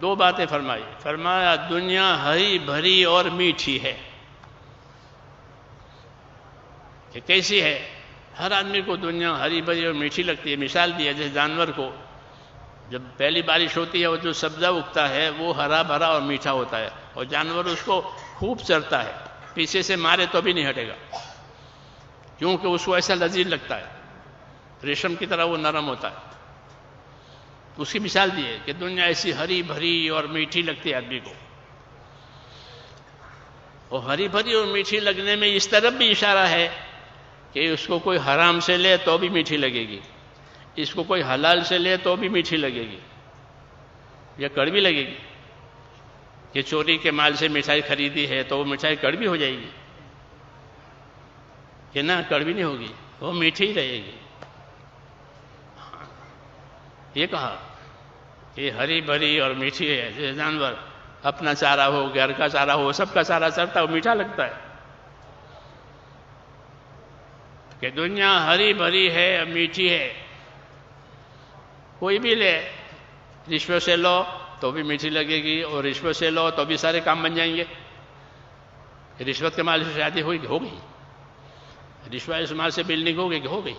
دو باتیں فرمائی. فرمایا دنیا ہری بھری اور میٹھی ہے. کہ کیسی ہے؟ ہر آدمی کو دنیا ہری بھری اور میٹھی لگتی ہے. مثال دی ہے جیسے جانور کو جب پہلی بارش ہوتی ہے وہ جو سبزہ اگتا ہے وہ ہرا بھرا اور میٹھا ہوتا ہے، اور جانور اس کو خوب چرتا ہے، پیچھے سے مارے تو بھی نہیں ہٹے گا، کیونکہ اس کو ایسا لذیذ لگتا ہے، ریشم کی طرح وہ نرم ہوتا ہے. اس کی مثال دی ہے کہ دنیا ایسی ہری بھری اور میٹھی لگتی ہے آدمی کو. اور ہری بھری اور میٹھی لگنے میں اس طرف بھی اشارہ ہے کہ اس کو کوئی حرام سے لے تو بھی میٹھی لگے گی، اس کو کوئی حلال سے لے تو بھی میٹھی لگے گی، یا کڑوی لگے گی. کہ چوری کے مال سے مٹھائی خریدی ہے تو وہ مٹھائی کڑوی ہو جائے گی؟ کہ نہ، کڑوی نہیں ہوگی، وہ میٹھی ہی رہے گی. یہ کہا کہ ہری بھری اور میٹھی ہے. جیسے جانور اپنا چارہ ہو، گھر کا چارہ ہو، سب کا چارہ چرتا ہے، وہ میٹھا لگتا ہے. کہ دنیا ہری بھری ہے، میٹھی ہے. کوئی بھی لے، رشوت سے لو تو بھی میٹھی لگے گی، اور رشوت سے لو تو بھی سارے کام بن جائیں گے. رشوت کے مال سے شادی ہوئی کہ ہو گئی، رشوت کے مال سے بلڈنگ ہو گئی کہ ہو گئی،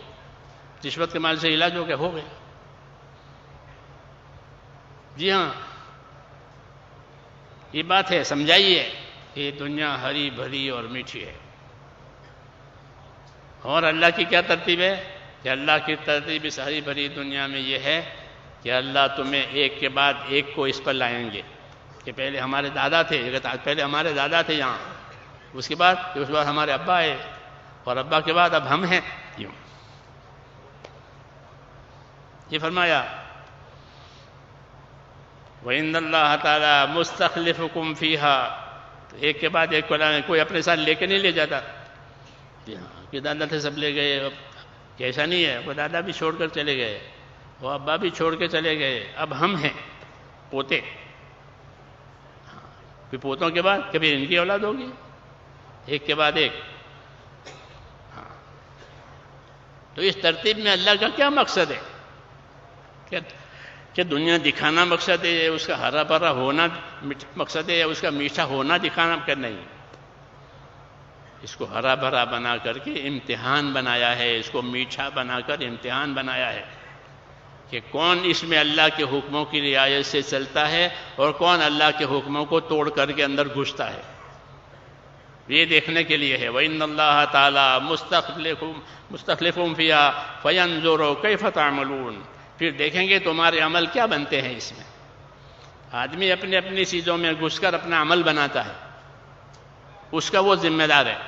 رشوت کے مال سے علاج ہو گیا ہو گیا. جی ہاں، یہ بات ہے، سمجھائیے کہ دنیا ہری بھری اور میٹھی ہے. اور اللہ کی کیا ترتیب ہے؟ کہ اللہ کی ترتیب اس ہری بھری دنیا میں یہ ہے کہ اللہ تمہیں ایک کے بعد ایک کو اس پر لائیں گے. کہ پہلے ہمارے دادا تھے، پہلے ہمارے دادا تھے یہاں، اس کے بعد ہمارے ابا آئے، اور ابا کے بعد اب ہم ہیں. یوں یہ فرمایا وَإِنَّ اللَّهَ تَعَالَى مُسْتَخْلِفُكُمْ فِيهَا. تو ایک کے بعد ایک کو لائیں، کوئی اپنے ساتھ لے کے نہیں لے جاتا. کہ دادا تھے سب لے گئے، اب ایسا نہیں ہے. وہ دادا بھی چھوڑ کر چلے گئے، وہ ابا بھی چھوڑ کے چلے گئے، اب ہم ہیں پوتے. پھر پوتوں کے بعد کبھی ان کی اولاد ہوگی، ایک کے بعد ایک. تو اس ترتیب میں اللہ کا کیا مقصد ہے؟ کہ دنیا دکھانا مقصد ہے، اس کا ہرا بھرا ہونا مقصد ہے، اس کا میٹھا ہونا دکھانا نہیں. اس کو ہرا بھرا بنا کر کے امتحان بنایا ہے، اس کو میٹھا بنا کر امتحان بنایا ہے کہ کون اس میں اللہ کے حکموں کی رعایت سے چلتا ہے اور کون اللہ کے حکموں کو توڑ کر کے اندر گھستا ہے. یہ دیکھنے کے لیے ہے. وَإِنَّ اللَّهَ تَعَالَى مُسْتَخْلِفُكُمْ فِيهَا فَيَنْظُرُ كَيْفَ تَعْمَلُونَ. پھر دیکھیں گے تمہارے عمل کیا بنتے ہیں. اس میں آدمی اپنی اپنی چیزوں میں گھس کر اپنا عمل بناتا ہے، اس کا وہ ذمہ دار ہے.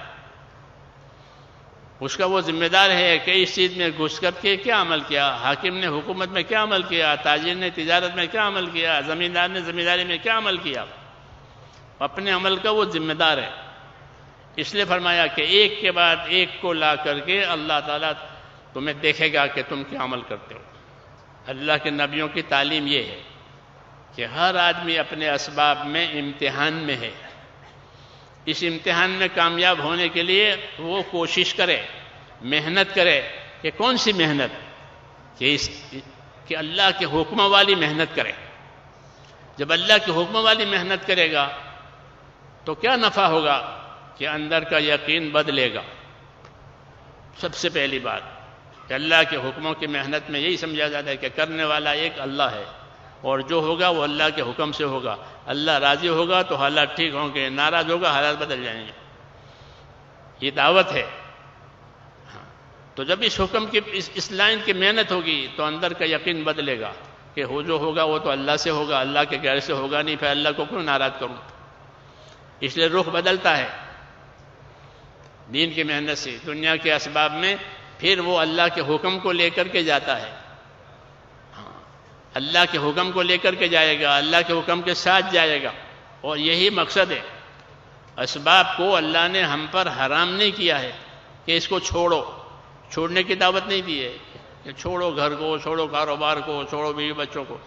اس کا وہ ذمہ دار ہے کہ اس چیز میں گھس کر کے کیا عمل کیا، حاکم نے حکومت میں کیا عمل کیا، تاجر نے تجارت میں کیا عمل کیا، زمیندار نے زمینداری میں کیا عمل کیا. اپنے عمل کا وہ ذمہ دار ہے. اس لیے فرمایا کہ ایک کے بعد ایک کو لا کر کے اللہ تعالیٰ تمہیں دیکھے گا کہ تم کیا عمل کرتے ہو. اللہ کے نبیوں کی تعلیم یہ ہے کہ ہر آدمی اپنے اسباب میں امتحان میں ہے. اس امتحان میں کامیاب ہونے کے لیے وہ کوشش کرے، محنت کرے. کہ کون سی محنت؟ کہ اللہ کے حکم والی محنت کرے. جب اللہ کے حکم والی محنت کرے گا تو کیا نفع ہوگا؟ کہ اندر کا یقین بدلے گا. سب سے پہلی بات کہ اللہ کے حکموں کی محنت میں یہی سمجھا جاتا ہے کہ کرنے والا ایک اللہ ہے، اور جو ہوگا وہ اللہ کے حکم سے ہوگا. اللہ راضی ہوگا تو حالات ٹھیک ہوں گے، ناراض ہوگا حالات بدل جائیں گے. یہ دعوت ہے. تو جب اس حکم کی اس لائن کی محنت ہوگی تو اندر کا یقین بدلے گا کہ جو ہوگا وہ تو اللہ سے ہوگا، اللہ کے غیر سے ہوگا نہیں، پھر اللہ کو کیوں ناراض کروں. اس لیے رخ بدلتا ہے دین کی محنت سے. دنیا کے اسباب میں پھر وہ اللہ کے حکم کو لے کر کے جاتا ہے. اللہ کے حکم کو لے کر کے جائے گا، اللہ کے حکم کے ساتھ جائے گا. اور یہی مقصد ہے. اسباب کو اللہ نے ہم پر حرام نہیں کیا ہے کہ اس کو چھوڑو، چھوڑنے کی دعوت نہیں دی ہے کہ چھوڑو گھر کو، چھوڑو کاروبار کو، چھوڑو بیوی بچوں کو،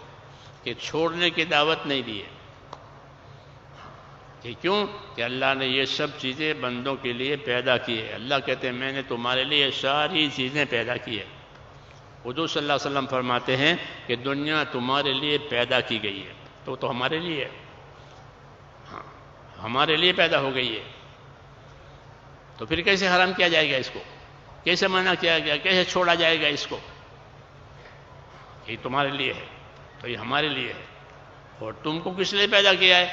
کہ چھوڑنے کی دعوت نہیں دی ہے. کہ کیوں؟ کہ اللہ نے یہ سب چیزیں بندوں کے لیے پیدا کی ہے. اللہ کہتے ہیں میں نے تمہارے لیے ساری چیزیں پیدا کی ہے. حضور صلی اللہ علیہ وسلم فرماتے ہیں کہ دنیا تمہارے لیے پیدا کی گئی ہے، تو ہمارے لیے ہے، ہاں ہمارے لیے پیدا ہو گئی ہے، تو پھر کیسے حرام کیا جائے گا اس کو، کیسے منع کیا گیا، کیسے چھوڑا جائے گا اس کو؟ یہ تمہارے لیے ہے تو یہ ہمارے لیے ہے۔ اور تم کو کس لیے پیدا کیا ہے؟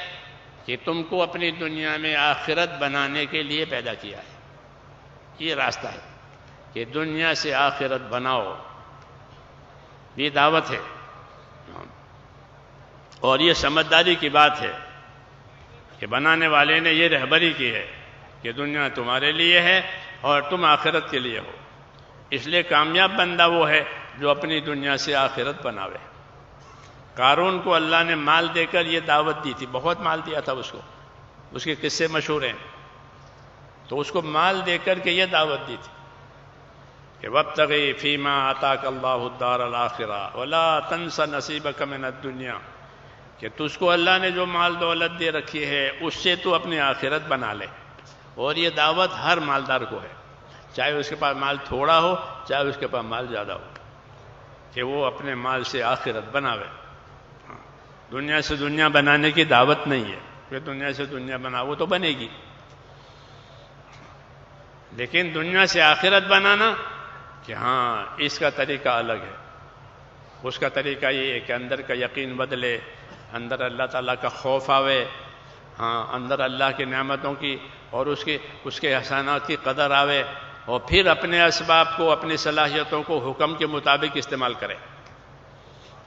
کہ تم کو اپنی دنیا میں آخرت بنانے کے لیے پیدا کیا ہے۔ یہ راستہ ہے کہ دنیا سے آخرت بناؤ، یہ دعوت ہے، اور یہ سمجھداری کی بات ہے کہ بنانے والے نے یہ رہبری کی ہے کہ دنیا تمہارے لیے ہے اور تم آخرت کے لیے ہو۔ اس لیے کامیاب بندہ وہ ہے جو اپنی دنیا سے آخرت بناوے۔ قارون کو اللہ نے مال دے کر یہ دعوت دی تھی، بہت مال دیا تھا اس کو، اس کے قصے مشہور ہیں، تو اس کو مال دے کر کے یہ دعوت دی تھی کہ وَابْتَغِ فِي مَا آتَاكَ اللَّهُ الدَّارَ الْآخِرَةَ وَلَا تَنْسَ نَصِيبَكَ مِنَ الدُّنْيَا، کہ تجھ کو اللہ نے جو مال دولت دے رکھی ہے اس سے تو اپنی آخرت بنا لے۔ اور یہ دعوت ہر مالدار کو ہے، چاہے اس کے پاس مال تھوڑا ہو چاہے اس کے پاس مال زیادہ ہو، کہ وہ اپنے مال سے آخرت بناوے۔ دنیا سے دنیا بنانے کی دعوت نہیں ہے کہ دنیا سے دنیا بنا، وہ تو بنے گی، لیکن دنیا سے آخرت بنانا کہ ہاں اس کا طریقہ الگ ہے، اس کا طریقہ یہ ہے کہ اندر کا یقین بدلے، اندر اللہ تعالیٰ کا خوف آوے، ہاں اندر اللہ کی نعمتوں کی اور اس کے احسانات کی قدر آوے، اور پھر اپنے اسباب کو، اپنی صلاحیتوں کو حکم کے مطابق استعمال کرے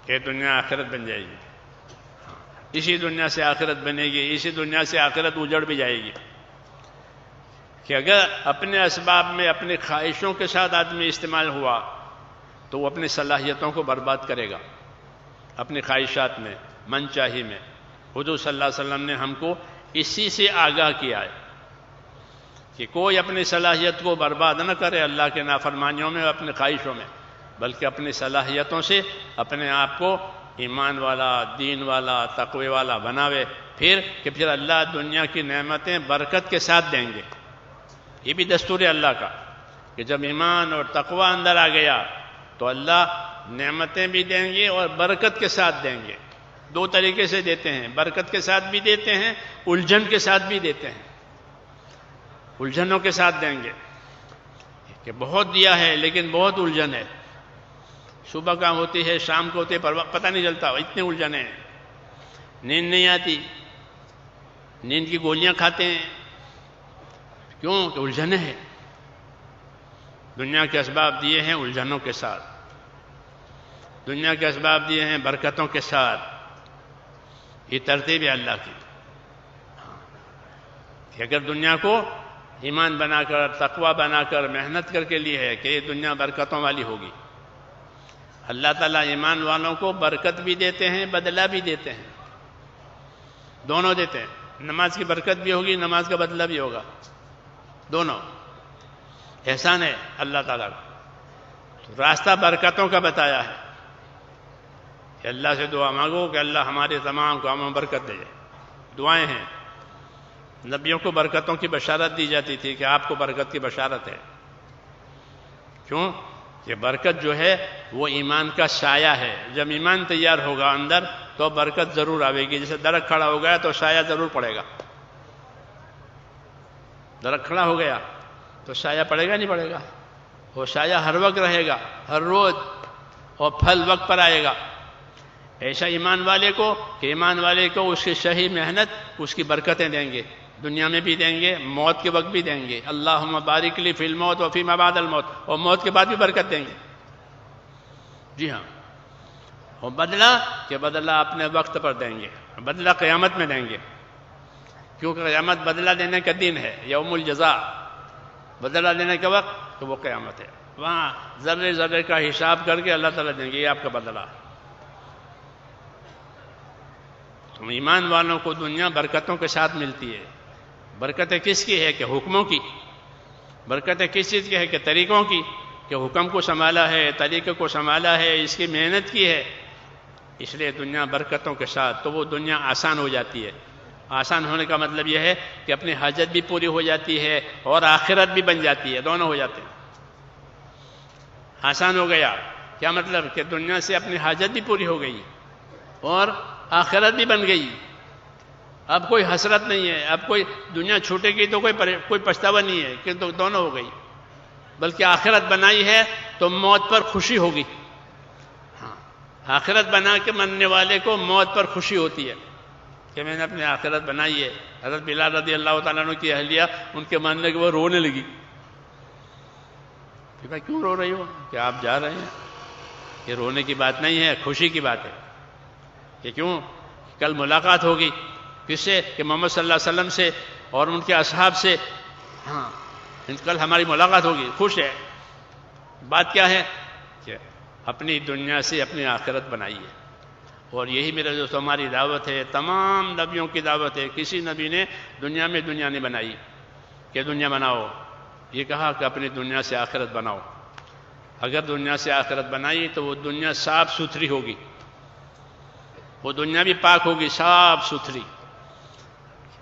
کہ دنیا آخرت بن جائے گی، اسی دنیا سے آخرت بنے گی، اسی دنیا سے آخرت اجڑ بھی جائے گی۔ کہ اگر اپنے اسباب میں اپنی خواہشوں کے ساتھ آدمی استعمال ہوا تو وہ اپنی صلاحیتوں کو برباد کرے گا، اپنی خواہشات میں، من چاہی میں۔ حضور صلی اللہ علیہ وسلم نے ہم کو اسی سے آگاہ کیا ہے کہ کوئی اپنی صلاحیت کو برباد نہ کرے اللہ کے نافرمانیوں میں، اپنی خواہشوں میں، بلکہ اپنی صلاحیتوں سے اپنے آپ کو ایمان والا، دین والا، تقوی والا بناوے، پھر اللہ دنیا کی نعمتیں برکت کے ساتھ دیں گے۔ یہ بھی دستور ہے اللہ کا کہ جب ایمان اور تقوی اندر آ گیا تو اللہ نعمتیں بھی دیں گے اور برکت کے ساتھ دیں گے۔ دو طریقے سے دیتے ہیں، برکت کے ساتھ بھی دیتے ہیں، الجھن کے ساتھ بھی دیتے ہیں۔ الجھنوں کے ساتھ دیں گے کہ بہت دیا ہے لیکن بہت الجھن ہے، صبح کا ہوتی ہے، شام کو ہوتی ہے، پر پتہ نہیں چلتا، اتنے الجھنے ہیں، نیند نہیں آتی، نیند کی گولیاں کھاتے ہیں، کیوں کہ الجھنے ہیں۔ دنیا کے اسباب دیے ہیں الجھنوں کے ساتھ، دنیا کے اسباب دیے ہیں برکتوں کے ساتھ۔ یہ ترتیب ہے اللہ کی کہ اگر دنیا کو ایمان بنا کر، تقوی بنا کر، محنت کر کے لیے ہے کہ یہ دنیا برکتوں والی ہوگی۔ اللہ تعالیٰ ایمان والوں کو برکت بھی دیتے ہیں، بدلہ بھی دیتے ہیں، دونوں دیتے ہیں۔ نماز کی برکت بھی ہوگی، نماز کا بدلہ بھی ہوگا، دونوں احسان ہے اللہ تعالیٰ کا۔ راستہ برکتوں کا بتایا ہے کہ اللہ سے دعا مانگو کہ اللہ ہمارے تمام کاموں میں برکت دے۔ دعائیں ہیں، نبیوں کو برکتوں کی بشارت دی جاتی تھی کہ آپ کو برکت کی بشارت ہے۔ کیوں کہ برکت جو ہے وہ ایمان کا سایہ ہے، جب ایمان تیار ہوگا اندر تو برکت ضرور آئے گی۔ جیسے درخت کھڑا ہو گیا تو سایہ ضرور پڑے گا، درخت کھڑا ہو گیا تو سایہ پڑے گا نہیں پڑے گا، وہ سایہ ہر وقت رہے گا، ہر روز، اور پھل وقت پر آئے گا۔ ایسا ایمان والے کو کہ ایمان والے کو اس کی صحیح محنت اس کی برکتیں دیں گے، دنیا میں بھی دیں گے، موت کے وقت بھی دیں گے۔ اللہم بارک لی فی الموت و فیما بعد الموت، اور موت کے بعد بھی برکت دیں گے۔ جی ہاں، اور بدلہ اپنے وقت پر دیں گے، بدلہ قیامت میں دیں گے، کیونکہ قیامت بدلہ دینے کا دن ہے، یوم الجزاء، بدلہ دینے کا وقت تو وہ قیامت ہے، وہاں ذرے ذرے کا حساب کر کے اللہ تعالیٰ دیں گے، یہ آپ کا بدلہ۔ تو ایمان والوں کو دنیا برکتوں کے ساتھ ملتی ہے۔ برکتیں کس کی ہے کہ حکموں کی، برکتیں کس چیز کی ہے کہ طریقوں کی، کہ حکم کو سنبھالا ہے، طریقے کو سنبھالا ہے، اس کی محنت کی ہے، اس لیے دنیا برکتوں کے ساتھ، تو وہ دنیا آسان ہو جاتی ہے۔ آسان ہونے کا مطلب یہ ہے کہ اپنی حاجت بھی پوری ہو جاتی ہے اور آخرت بھی بن جاتی ہے، دونوں ہو جاتے ہیں۔ آسان ہو گیا کیا مطلب کہ دنیا سے اپنی حاجت بھی پوری ہو گئی اور آخرت بھی بن گئی. اب کوئی حسرت نہیں ہے. اب کوئی دنیا چھوٹے گی تو کوئی پچھتاوا نہیں ہے کہ دونوں ہو گئی، بلکہ آخرت بنائی ہے تو موت پر خوشی ہوگی. ہاں، آخرت بنا کے مرنے والے کو موت پر خوشی ہوتی ہے کہ میں نے اپنی آخرت بنائی ہے. حضرت بلال رضی اللہ تعالیٰ عنہ کی اہلیہ ان کے مرنے کے وہ رونے لگی. کہ کیوں رو رہی ہو؟ کہ آپ جا رہے ہیں. یہ رونے کی بات نہیں ہے، خوشی کی بات ہے. کہ کیوں؟ کل ملاقات ہوگی کس سے؟ کہ محمد صلی اللہ علیہ وسلم سے اور ان کے اصحاب سے. ہاں، کل ہماری ملاقات ہوگی، خوش ہے. بات کیا ہے؟ کہ اپنی دنیا سے اپنی آخرت بنائی ہے. اور یہی میرے دوست ہماری دعوت ہے، تمام نبیوں کی دعوت ہے. کسی نبی نے دنیا میں دنیا نہیں بنائی کہ دنیا بناؤ. یہ کہا کہ اپنی دنیا سے آخرت بناؤ. اگر دنیا سے آخرت بنائی تو وہ دنیا صاف ستھری ہوگی، وہ دنیا بھی پاک ہوگی، صاف ستھری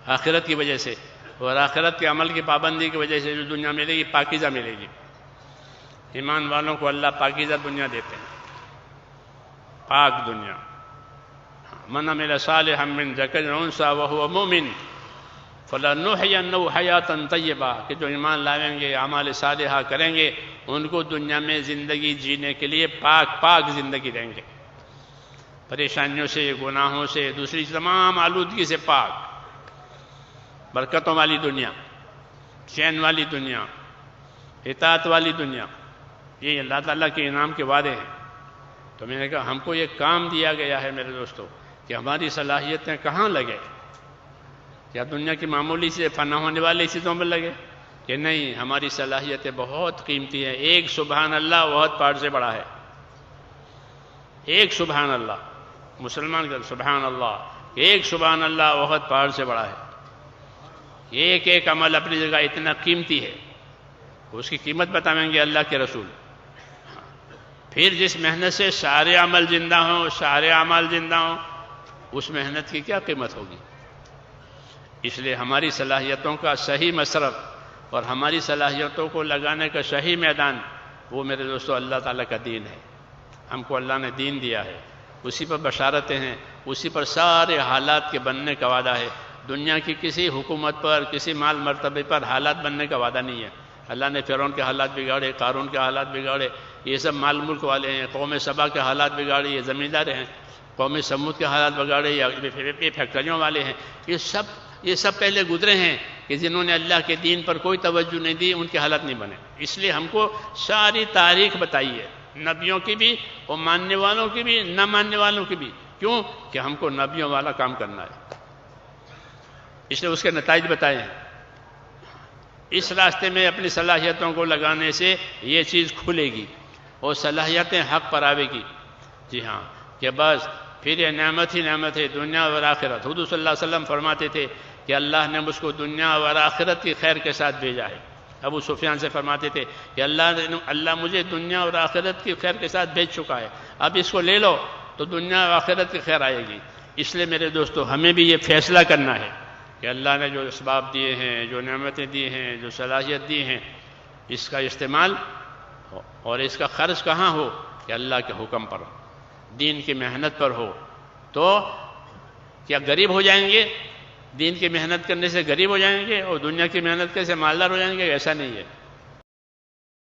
آخرت کی وجہ سے. اور آخرت کے عمل کی پابندی کی وجہ سے جو دنیا ملے گی پاکیزہ ملے گی. ایمان والوں کو اللہ پاکیزہ دنیا دیتے ہیں، پاک دنیا. من عمل صالحا من ذکر او انثی وهو مؤمن فلنحینہ حیاتا طیبہ، کہ جو ایمان لائیں گے، اعمال صالحہ کریں گے، ان کو دنیا میں زندگی جینے کے لیے پاک زندگی دیں گے. پریشانیوں سے، گناہوں سے، دوسری تمام آلودگی سے پاک. برکتوں والی دنیا، چین والی دنیا، اطاعت والی دنیا. یہ اللہ تعالیٰ کے انعام کے وعدے ہیں. تو میں نے کہا ہم کو یہ کام دیا گیا ہے میرے دوستو کہ ہماری صلاحیتیں کہاں لگے. کیا دنیا کی معمولی سے فنا ہونے والی چیزوں میں لگے؟ کہ نہیں، ہماری صلاحیتیں بہت قیمتی ہیں. ایک سبحان اللہ بہت پہاڑ سے بڑا ہے. ایک سبحان اللہ، مسلمان کا سبحان اللہ، ایک سبحان اللہ بہت پہاڑ سے بڑا ہے. ایک ایک عمل اپنی جگہ اتنا قیمتی ہے. اس کی قیمت بتائیں گے اللہ کے رسول. پھر جس محنت سے سارے عمل زندہ ہوں، سارے اعمال زندہ ہوں، اس محنت کی کیا قیمت ہوگی؟ اس لیے ہماری صلاحیتوں کا صحیح مصرف اور ہماری صلاحیتوں کو لگانے کا صحیح میدان، وہ میرے دوستو اللہ تعالیٰ کا دین ہے. ہم کو اللہ نے دین دیا ہے، اسی پر بشارتیں ہیں، اسی پر سارے حالات کے بننے کا وعدہ ہے. دنیا کی کسی حکومت پر، کسی مال مرتبے پر حالات بننے کا وعدہ نہیں ہے. اللہ نے فرعون کے حالات بگاڑے، قارون کے حالات بگاڑے، یہ سب مال ملک والے ہیں. قوم سبا کے حالات بگاڑے، یہ زمیندار ہیں. قوم سمود کے حالات بگاڑے، یہ فیکٹریوں والے ہیں. یہ سب پہلے گزرے ہیں کہ جنہوں نے اللہ کے دین پر کوئی توجہ نہیں دی، ان کے حالات نہیں بنے. اس لیے ہم کو ساری تاریخ بتائی ہے، نبیوں کی بھی اور ماننے والوں کی بھی، نہ ماننے والوں کی بھی. کیوں؟ کہ ہم کو نبیوں والا کام کرنا ہے. اس لیے اس کے نتائج بتائے ہیں. اس راستے میں اپنی صلاحیتوں کو لگانے سے یہ چیز کھلے گی اور صلاحیتیں حق پر آوے گی. جی ہاں، کہ بس پھر یہ نعمت ہی نعمت ہے، دنیا اور آخرت. حضور صلی اللہ علیہ وسلم فرماتے تھے کہ اللہ نے مجھ کو دنیا اور آخرت کی خیر کے ساتھ بھیجا ہے. ابو سفیان سے فرماتے تھے کہ اللہ مجھے دنیا اور آخرت کی خیر کے ساتھ بھیج چکا ہے، اب اس کو لے لو تو دنیا اور آخرت کی خیر آئے گی. اس لیے میرے دوستو ہمیں بھی یہ فیصلہ کرنا ہے کہ اللہ نے جو اسباب دیے ہیں، جو نعمتیں دی ہیں، جو صلاحیت دی ہیں، اس کا استعمال اور اس کا خرچ کہاں ہو؟ کہ اللہ کے حکم پر ہو، دین کی محنت پر ہو. تو کیا غریب ہو جائیں گے؟ دین کی محنت کرنے سے غریب ہو جائیں گے اور دنیا کی محنت کرنے سے مالدار ہو جائیں گے؟ ایسا نہیں ہے.